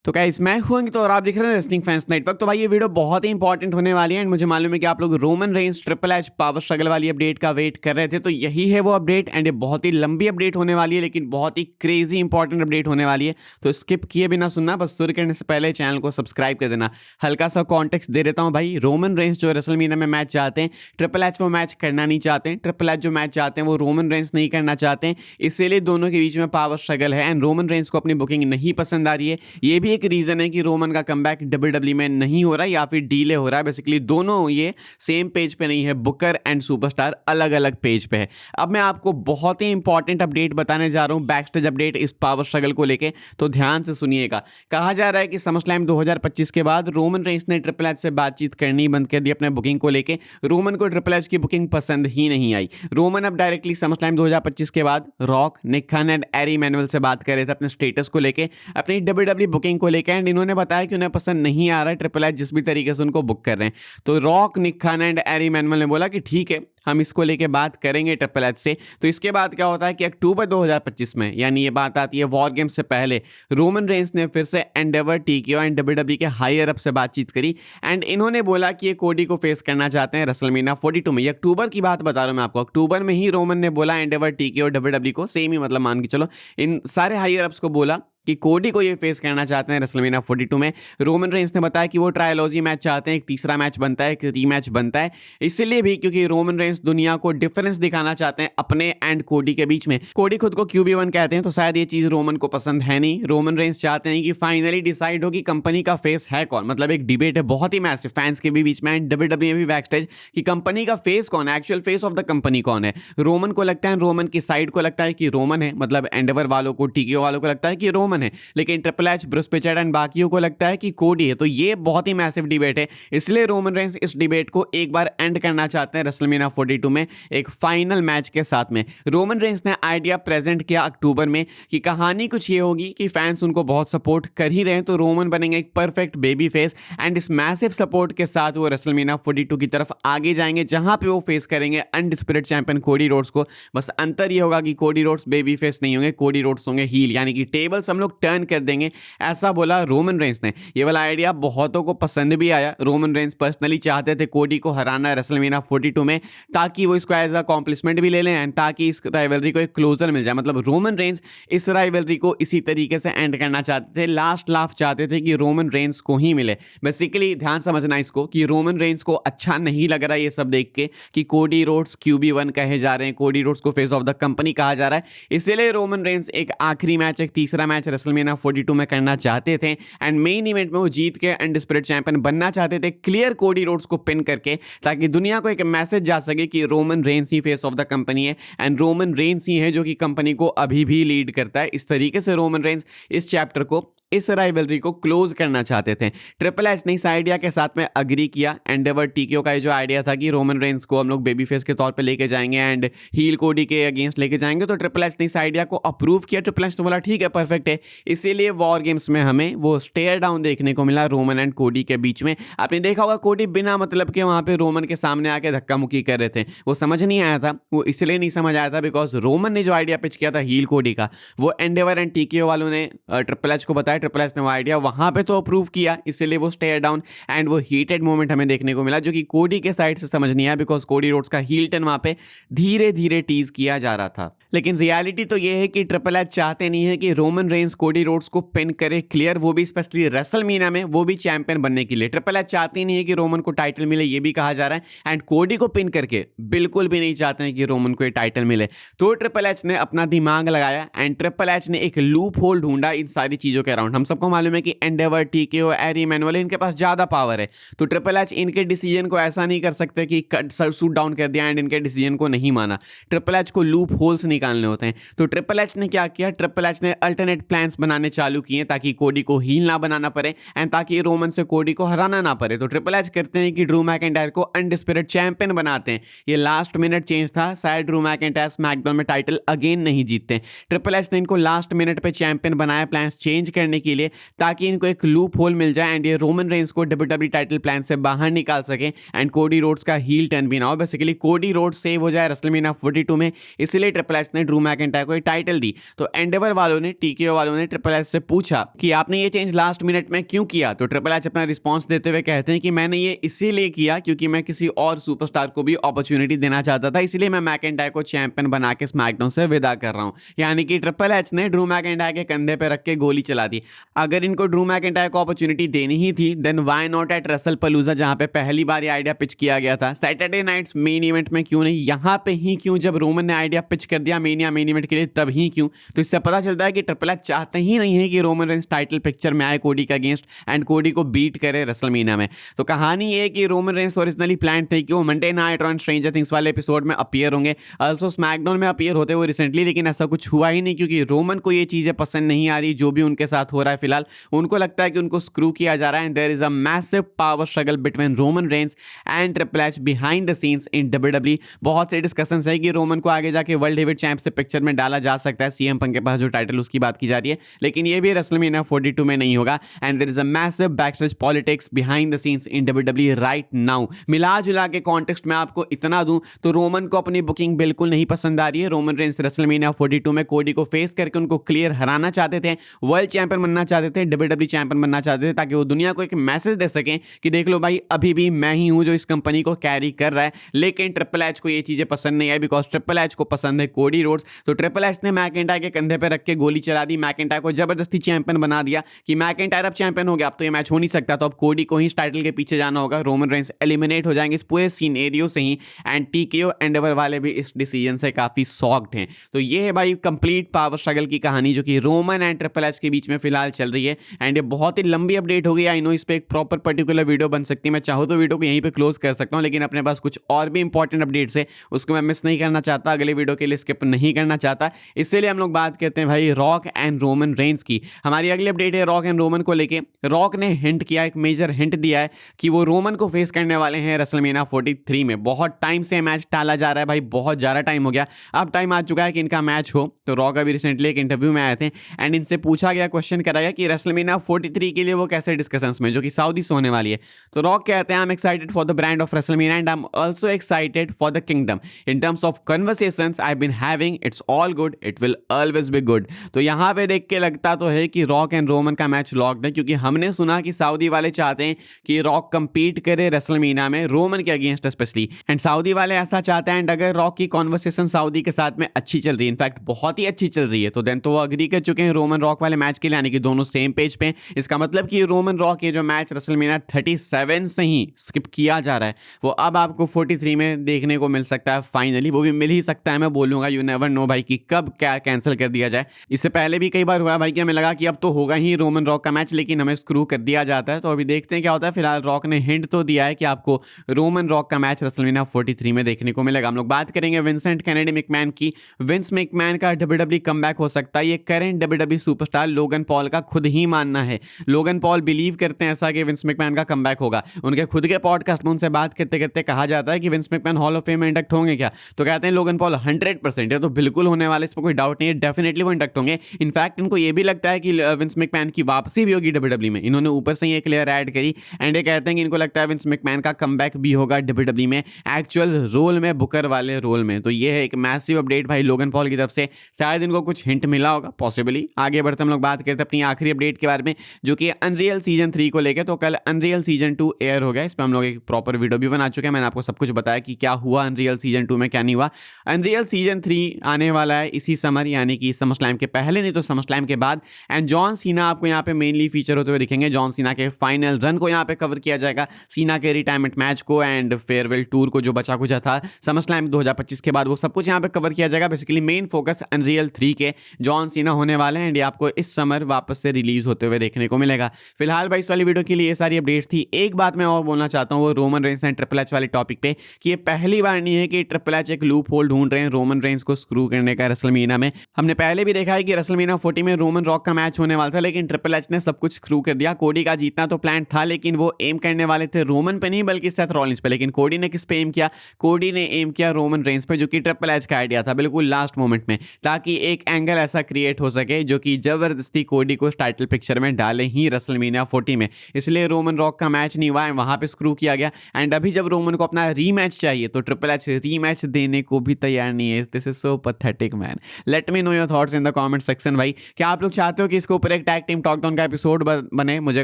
तो गाइस मैं हूं अंकित और आप देख रहे हैं रेसलिंग फैंस नेटवर्क। तो भाई ये वीडियो बहुत ही इंपॉर्टेंट होने वाली है एंड मुझे मालूम है कि आप लोग Roman Reigns triple H power struggle वाली अपडेट का वेट कर रहे थे। तो यही है वो अपडेट एंड ये बहुत ही लंबी अपडेट होने वाली है, लेकिन बहुत ही क्रेजी इंपॉर्टेंट अपडेट होने वाली है। तो स्किप किए बिना सुनना, बस शुरू करने से पहले चैनल को सब्सक्राइब कर देना। हल्का सा कॉन्टेक्स्ट दे देता हूँ भाई। रोमन रेंज जो रेसलमेनिया में मैच चाहते हैं, ट्रिपल एच वो मैच करना नहीं चाहते हैं। ट्रिपल एच जो मैच चाहते हैं वो रोमन रेंज नहीं करना चाहते हैं, इसीलिए दोनों के बीच में पावर स्ट्रगल है एंड रोमन रेंज को अपनी बुकिंग नहीं पसंद आ रही है। ये भी एक रीजन है कि रोमन का कमबैक डब्ल्यूडब्ल्यू में नहीं हो रहा या फिर डीले हो रहा है। बेसिकली दोनों ये सेम पेज पे नहीं है, बुकर एंड सुपरस्टार अलग अलग पेज पे है। अब मैं आपको बहुत ही इंपॉर्टेंट अपडेट बताने जा रहा हूं, बैक स्टेज अपडेट इस पावर स्ट्रगल को लेके, तो ध्यान से सुनिएगा। कहा जा रहा है कि समरस्लैम 2025 के बाद रोमन रेंज ने ट्रिपल एच से बातचीत करनी बंद कर दी अपने बुकिंग को लेके। रोमन को ट्रिपल एच की बुकिंग पसंद ही नहीं आई। रोमन अब डायरेक्टली समरस्लैम 2025 के बाद Rock, Nick Khan and Ari Emanuel से बात कर रहे थे अपने स्टेटस को लेके, अपनी डब्ल्यूडब्ल्यू बुकिंग को लेके, एंड इन्होंने बताया कि उन्हें पसंद नहीं आ रहा है ट्रिपल एच जिस भी तरीके से उनको बुक कर रहे हैं। तो Rock, Nick Khan and Ari Emanuel ने बोला कि ठीक है, हम इसको लेके बात करेंगे ट्रिपल एच से। तो इसके बाद क्या होता है कि अक्टूबर 2025 में, यानी ये बात आती है वॉर गेम्स से पहले, रोमन रेंज ने फिर से एंडेवर, टीकेओ एंड डब्ल्यूडब्ल्यू के हायर अप से बातचीत करी एंड इन्होंने बोला कि ये कोडी को फेस करना चाहते हैं रेसलमेनिया 42 में। ये अक्टूबर की बात बता रहा हूं मैं आपको। अक्टूबर में ही रोमन ने बोला एंडेवर, टीकेओ, डब्ल्यूडब्ल्यू को, सेम ही मतलब मान के चलो इन सारे हायर अप्स को बोला कि कोडी को ये फेस करना चाहते हैं रेसलमेनिया 42 में। रोमन रेंज ने बताया कि वो ट्रायलॉजी मैच चाहते हैं, एक तीसरा मैच बनता है, एक रीमैच बनता है, इसलिए भी क्योंकि रोमन रेंज दुनिया को डिफरेंस दिखाना चाहते हैं अपने एंड कोडी के बीच में। कोडी खुद को QB1 कहते हैं, तो शायद ये चीज रोमन को पसंद है नहीं। रोमन रेंज चाहते हैं कि फाइनली डिसाइड हो कि कंपनी का फेस है कौन। मतलब एक डिबेट है बहुत ही मैसिव फैंस के भी बीच में एंड डब्ल्यूडब्ल्यू में भी बैक स्टेज कि कंपनी का फेस कौन है, actual face of the company कौन है। रोमन को लगता है, रोमन की साइड को लगता है कि रोमन है, मतलब एंडेवर वालों को, टीकेओ वालों को लगता है कि रोमन है, लेकिन triple H, Bruce Pritchard and बाकियों को लगता है कि कोडी है। तो ये बहुत ही मैसिव डिबेट है, इसलिए रोमन रेंज इस डिबेट को एक बार एंड करना चाहते हैं रेसलमेनिया 42 में एक फाइनल मैच के साथ में। रोमन रेंज ने आइडिया प्रेजेंट किया अक्टूबर में कि कहानी कुछ ये होगी कि फैंस उनको बहुत सपोर्ट कर ही रहे हैं, तो रोमन बनेंगे एक परफेक्ट बेबी फेस एंड इस मैसिव सपोर्ट के साथ वो रेसलमेनिया 42 की तरफ आगे जाएंगे, जहां पे वो फेस करेंगे अनडिस्प्यूटेड चैंपियन कोडी रोड्स को। बस अंतर ये होगा कि कोडी रोड्स बेबी फेस नहीं होंगे, कोडी रोड्स होंगे हील, यानी कि टेबल्स हम लोग टर्न कर देंगे, ऐसा बोला रोमन रेंज ने। ये वाला आइडिया बहुतों को पसंद भी आया। रोमन रेंज पर्सनली चाहते थे कोडी को हराना रेसलमेनिया 42 में, ताकि वो इसको एज अ कॉम्प्लिसमेंट भी ले लें एंड ताकि इस राइवलरी को एक क्लोजर मिल जाए। मतलब रोमन रेंज इस राइवलरी को इसी तरीके से एंड करना चाहते थे, लास्ट लाफ चाहते थे कि रोमन रेंज को ही मिले। बेसिकली ध्यान समझना इसको कि रोमन रेंज को अच्छा नहीं लग रहा है ये सब देख के कि कोडी रोड्स QB1 कहे जा रहे हैं, कोडी रोड्स को फेस ऑफ द कंपनी कहा जा रहा है, इसलिए रोमन रेंज एक आखिरी मैच, एक तीसरा मैच रेसलमेनिया 42 में करना चाहते थे एंड मेन इवेंट में वो जीत के अनडिस्प्यूटेड चैंपियन बनना चाहते थे, क्लियर कोडी रोड्स को पिन करके, ताकि दुनिया को एक मैसेज जा सके कि Roman Reigns he face of the company है एंड रोमन रेंज ही है जो कि कंपनी को अभी भी लीड करता है। इस तरीके से रोमन रेंज इस चैप्टर को, इस राइवलरी को क्लोज करना चाहते थे। ट्रिपल एच ने इस आइडिया के साथ में अग्री किया। एंडेवर, टीकेओ का ये जो आइडिया था कि रोमन रेंज को हम लोग बेबी फेस के तौर पे लेके जाएंगे एंड हील कोडी के अगेंस्ट लेके जाएंगे, तो ट्रिपल एच ने इस आइडिया को अप्रूव किया। ट्रिपल एच ने बोला ठीक है, परफेक्ट है। इसीलिए वॉर गेम्स में हमें वो स्टेयर डाउन देखने को मिला रोमन एंड कोडी के बीच में। आपने देखा होगा कोडी बिना मतलब के वहां पे रोमन के सामने आके धक्का मुक्की कर रहे थे। वो समझ नहीं आया था, वो इसलिए नहीं समझ आया था बिकॉज रोमन ने जो आइडिया पिच किया था हील कोडी का, वो एंडेवर एंड टीकेओ वालों ने ट्रिपल एच को बताया। ट्रिपल एच ने वो आइडिया वहां पे तो अप्रूव किया, इसलिए वो स्टेयर डाउन एंड वो हीटेड मोमेंट हमें देखने को मिला, जो कि कोडी के साइड से समझ नहीं आया बिकॉज कोडी रोड्स का हील टर्न वहां पे धीरे धीरे टीज किया जा रहा था। लेकिन रियलिटी तो ये है कि ट्रिपल एच चाहते नहीं है कि रोमन रेंज कोडी रोड्स को पिन करे क्लियर, वो भी स्पेशली रेसलमेनिया में, वो भी चैंपियन बनने के लिए। ट्रिपल एच चाहती नहीं है कि रोमन को टाइटल मिले, ये भी कहा जा रहा है, एंड कोडी को पिन करके बिल्कुल भी नहीं चाहते हैं कि रोमन को ये टाइटल मिले। तो ट्रिपल एच ने अपना दिमाग लगाया एंड ट्रिपल एच ने एक लूप होल ढूंढा इन सारी चीजों के अराउंड। हम सबको मालूम है कि एंडेवर, टीकेओ, एरी मैनुअल, इनके पास ज्यादा पावर है, तो ट्रिपल एच इनके डिसीजन को ऐसा नहीं कर सकते कि कट शूट डाउन कर दिया एंड इनके डिसीजन को नहीं माना। ट्रिपल एच को लूप होल्स निकालने होते हैं। तो ट्रिपल एच ने क्या किया, ट्रिपल एच ने अल्टरनेट प्लान्स बनाने चालू किए ताकि कोडी को हील ना बनाना पड़े एंड ताकि रोमन से कोडी को हराना ना पड़े। तो ट्रिपल एच करते हैं कि ड्रू मैकिंटायर को अनडिस्प्यूटेड चैंपियन बनाते हैं। ये लास्ट मिनट चेंज था, शायद ड्रू मैकिंटायर स्मैकडाउन में टाइटल अगेन नहीं जीतते। ट्रिपल एच ने इनको लास्ट मिनट पे चैंपियन बनाया प्लान्स चेंज करने के लिए, ताकि इनको एक लूप होल मिल जाए एंड ये रोमन रेंस को WWE टाइटल प्लान से बाहर निकाल सके एंड कोडी रोड्स का हील टर्न भी ना हो। बेसिकली कोडी रोड्स सेव हो जाए रेसलमेनिया 42 में, इसलिए ट्रिपल एच ने ड्रू मैकिंटायर को टाइटल दी। तो एंडेवर वालों ने, टीकेओ वालों ने ट्रिपल एच से पूछा कि आपने ये चेंज लास्ट मिनट में क्यों किया। तो ट्रिपल एच अपना रिस्पॉन्स देते हुए कहते हैं कि मैंने ये इसीलिए किया क्योंकि मैं किसी और सुपरस्टार को भी अपॉर्चुनिटी देना चाहता था, इसलिए मैं मैकिंटायर को चैंपियन बना के स्मैकडाउन से विदा कर रहा हूं। यानी कि ट्रिपल एच ने ड्रू मैकिंटायर के कंधे पे रख के गोली चला दी। अगर इनको ड्रू मैकिंटायर को अपॉर्चुनिटी देनी ही थी देन व्हाई नॉट एट रेसलपलूजा, जहां पे पहली बार ये आइडिया पिच किया गया था। सैटरडे नाइट्स मेन इवेंट में क्यों नहीं, यहां पे ही क्यों? जब रोमन ने आइडिया पिच कर दिया मेन इवेंट के लिए तब ही क्यों? तो इससे पता चलता है कि ट्रिपल एच चाहते ही नहीं है कि रोमन रेंस टाइटल पिक्चर में आए कोडी के अगेंस्ट एंड कोडी को बीट करे रेसलमेनिया में। तो कहानी ये है कि रोमन रेंस ओरिजिनली प्लान थे कि वो Monday night on stranger things वाले एपिसोड में अपीयर होंगे, आल्सो स्मैकडाउन में अपीयर होते हुए रिसेंटली, लेकिन ऐसा कुछ हुआ ही नहीं क्योंकि रोमन को ये चीजें पसंद नहीं आ रही जो भी उनके साथ हो रहा है। फिलहाल उनको लगता है कि उनको स्क्रू किया जा रहा है and there is a massive power struggle between Roman Reigns and triple H behind the scenes in WWE। बहुत से डिस्कशंस है कि रोमन को आगे जाके वर्ल्ड हेवीवेट चैंप से पिक्चर में डाला जा सकता है, सीएम पंक के पास जो टाइटल उसकी बात की जा रही है, लेकिन ये भी रेसलमेनिया 42 में नहीं होगा and there is a massive backstage politics behind the scenes in WWE right now. मिला जुला के कॉन्टेक्स्ट में आपको इतना दूं तो रोमन को अपनी बुकिंग बिल्कुल नहीं पसंद आ रही है। रोमन रेंस रेसलमेनिया 42 में कोडी को फेस करके उनको क्लियर हराना चाहते थे, वर्ल्ड चैंपियन बनना चाहते थे, WWE चैंपियन बनना चाहते थे, ताकि वो दुनिया को एक मैसेज दे सकें कि देख लो भाई अभी भी मैं ही हूं जो इस कंपनी को कैरी कर रहा है। लेकिन ट्रिपल एच को ये चीजें पसंद नहीं आई बिकॉज ट्रिपल एच को पसंद है कोडी रोड्स। तो ट्रिपल एच ने मैकिंटायर के कंधे पे रख के गोली चला दी, मैकिंटायर को जबरदस्ती चैंपियन बना दिया कि मैकिंटायर अब चैंपियन हो गया, अब तो ये मैच हो नहीं सकता, तो अब कोडी को ही टाइटल के पीछे जाना होगा। रोमन रेंस एलिमिनेट हो जाएंगे इस पूरे सीनेरियो से ही एंड टीकेओ एंडेवर वाले भी इस डिसीजन से काफी सॉक्ड हैं। तो ये है भाई कंप्लीट पावर स्ट्रगल की कहानी जो कि रोमन एंड ट्रिपल एच के बीच में फिलहाल चल रही है एंड ये बहुत ही लंबी अपडेट हो गई। आई नो इस पे एक प्रॉपर पर्टिकुलर वीडियो बन सकती है, मैं चाहूँ तो वीडियो को यहीं पे क्लोज कर सकता हूँ, लेकिन अपने पास कुछ और भी इंपॉर्टेंट अपडेट्स है उसको मैं मिस नहीं करना चाहता, अगले वीडियो के लिए स्किप नहीं करना चाहता, इसलिए हम लोग बात करते हैं भाई रॉक एंड रोमन रेंस की। हमारी अगली अपडेट है रॉक एंड रोमन को लेके। रॉक ने हिंट किया, एक मेजर हिंट दिया है कि वो रोमन को फेस करने वाले हैं रेसलमेनिया 43 में। बहुत टाइम से मैच टाला जा रहा है भाई, बहुत ज़्यादा टाइम हो गया, अब टाइम आ चुका है कि इनका मैच हो। तो रॉक अभी रिसेंटली एक इंटरव्यू में आए थे एंड इनसे पूछा गया, क्वेश्चन करा गया कि रेसलमेनिया 43 के लिए वो कैसे डिस्कशंस में, जो कि सऊदी से होने वाली है। तो रॉक कहते हैं I am excited for the brand of WrestleMania and I am also excited for the kingdom in terms of conversations I have been having, it's all good, it will always be good. तो यहाँ पे देख के लगता तो है कि Rock and Roman का मैच लॉक्ड है, क्योंकि हमने सुना कि सऊदी वाले चाहते हैं कि रॉक कंपीट करे रेसलमेनिया में रोमन के अगेंस्ट स्पेशली, एंड सऊदी वाले ऐसा चाहते हैं। एंड अगर रॉक की कॉन्वर्सेशन सऊदी के साथ में अच्छी चल रही है, इनफैक्ट बहुत ही अच्छी चल रही है, तो देन तो वो अग्री कर चुके हैं रोमन रॉक वाले मैच के लिए, यानी कि दोनों सेम पेज पे। इसका मतलब कि रोमन रॉक ये जो मैच रेसलमेनिया 37 से ही स्किप किया जा रहा है वो अब आपको 43 में देखने को मिल सकता है फाइनली, वो भी मिल ही सकता है। मैं बोलूंगा यू नेवर नो भाई कि कब क्या कैंसिल कर दिया जाए। इससे पहले भी कई बार हुआ भाई कि हमें लगा कि अब तो होगा ही रोमन रॉक का मैच, लेकिन हमें स्क्रू कर दिया जाता है। तो अभी देखते हैं क्या होता है। फिलहाल रॉक ने हिंट तो दिया है कि आपको रोमन रॉक का मैच रेसलमेनिया 43 में देखने को मिलेगा। हम लोग बात करेंगे विंसेंट केनेडी मैकमैन की। विंस मैकमैन का WWE कमबैक हो सकता है, ये current WWE superstar Logan Paul का खुद ही मानना है। लोगन पॉल बिलीव करते हैं ऐसा कि विंस मैकमैन का कमबैक होगा। उनके खुद के पॉडकास्ट में उनसे बात करते करते कहा जाता है कि Vince McMahon hall of fame में इंडक्ट होंगे क्या, तो कहते हैं लोगन पॉल 100% है, तो बिल्कुल होने वाले, इस पर कोई डाउट नहीं है, डेफिनेटली वो इंडक्ट होंगे। इनफैक्ट इनको ये भी लगता है कि विंस मैकमैन की वापसी भी होगी WWE में। इन्होंने ऊपर से ही एक क्लियर ऐड करी एंड ये कहते हैं कि इनको लगता है विंस मैकमैन का कमबैक भी होगा WWE में, एक्चुअल रोल में, बुकर वाले रोल में। तो ये है एक मैसिव अपडेट भाई लोगन पॉल की तरफ से, शायद इनको कुछ हिंट मिला होगा पॉसिबली। आगे बढ़ते हम लोग बात करते हैं अपनी आखिरी अपडेट के बारे में, जो कि अनरियल सीजन 3 को लेकर। तो कल अनरियल सीजन 2 एयर हो गया, इस पर हम लोग एक प्रॉपर वीडियो भी बना चुके हैं। मैंने आपको सब कुछ बताया कि क्या हुआ अनरियल सीजन 2 में, क्या नहीं हुआ। अनरियल सीजन 3 आने वाला है इसी समर, यानी कि समर स्लैम के पहले नहीं तो समर स्लैम के बाद। एंड जॉन सीना आपको यहाँ पे मेनली फीचर होते हुए दिखेंगे। जॉन सीना के फाइनल रन को यहाँ पे कवर किया जाएगा, सीना के रिटायरमेंट मैच को एंड फेयरवेल टूर को जो बचा कुछ था समर स्लैम 2025 के बाद, वो सब कुछ यहाँ पे कवर किया जाएगा। बेसिकली मेन फोकस अनरियल 3 के जॉन सीना होने वाले हैं एंड ये आपको इस समर वापस से रिलीज होते हुए देखने को मिलेगा। फिलहाल भाई इस वाली वीडियो के लिए ये सारी अपडेट्स थी। एक बात मैं और बोलना चाहता हूँ वो Roman Reigns and triple H वाले टॉपिक पे, कि ये पहली बार नहीं है कि ट्रिपल एच एक लूप होल ढूंढ रहे हैं रोमन रेंस को स्क्रू करने का रेसलमेनिया में। हमने पहले भी देखा है कि रेसलमेनिया 40 में रोमन रॉक का मैच होने वाला था, लेकिन ट्रिपल एच ने सब कुछ स्क्रू कर दिया। कोडी का जीतना तो प्लान था, लेकिन वो एम करने वाले थे रोमन पे नहीं बल्कि सेथ रॉलिंस पे। लेकिन कोडी ने किस पे एम किया? कोडी ने एम किया रोमन रेंस पे, जो कि ट्रिपल एच का आइडिया था बिल्कुल लास्ट मोमेंट में, ताकि एक एंगल ऐसा क्रिएट हो सके जो कि जबरदस्ती कोडी कॉडी को टाइटल पिक्चर में डाले ही रेसलमेनिया 40 में, इसलिए रोमन रॉक का मैच नहीं हुआ एंड वहाँ पे स्क्रू किया गया। एंड अभी जब रोमन को अपना रीमैच चाहिए तो ट्रिपल एच रीमैच देने को भी तैयार नहीं है। This is so pathetic man. Let me know your thoughts in the comment section भाई। क्या आप लोग चाहते हो कि इसके ऊपर एक टैग टीम टॉक डाउन का एपिसोड बने? मुझे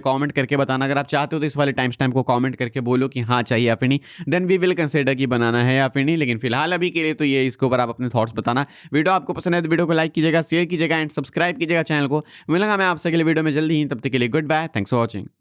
कमेंट करके बताना। अगर आप चाहते हो तो इस वाले टाइम स्टैम्प को कमेंट करके बोलो कि हाँ चाहिए या फिर नहीं, देन वी विल कंसिडर कि बनाना है या फिर नहीं। लेकिन फिलहाल अभी के लिए तो ये इसके ऊपर आप अपने थॉट्स बताना। वीडियो आपको पसंद है तो वीडियो को लाइक कीजिएगा, शेयर कीजिएगा एंड सब्सक्राइब कीजिएगा चैनल को। मिलूंगा मैं आपसे अगले वीडियो में जल्दी ही, तब तक के लिए goodbye, thanks for watching.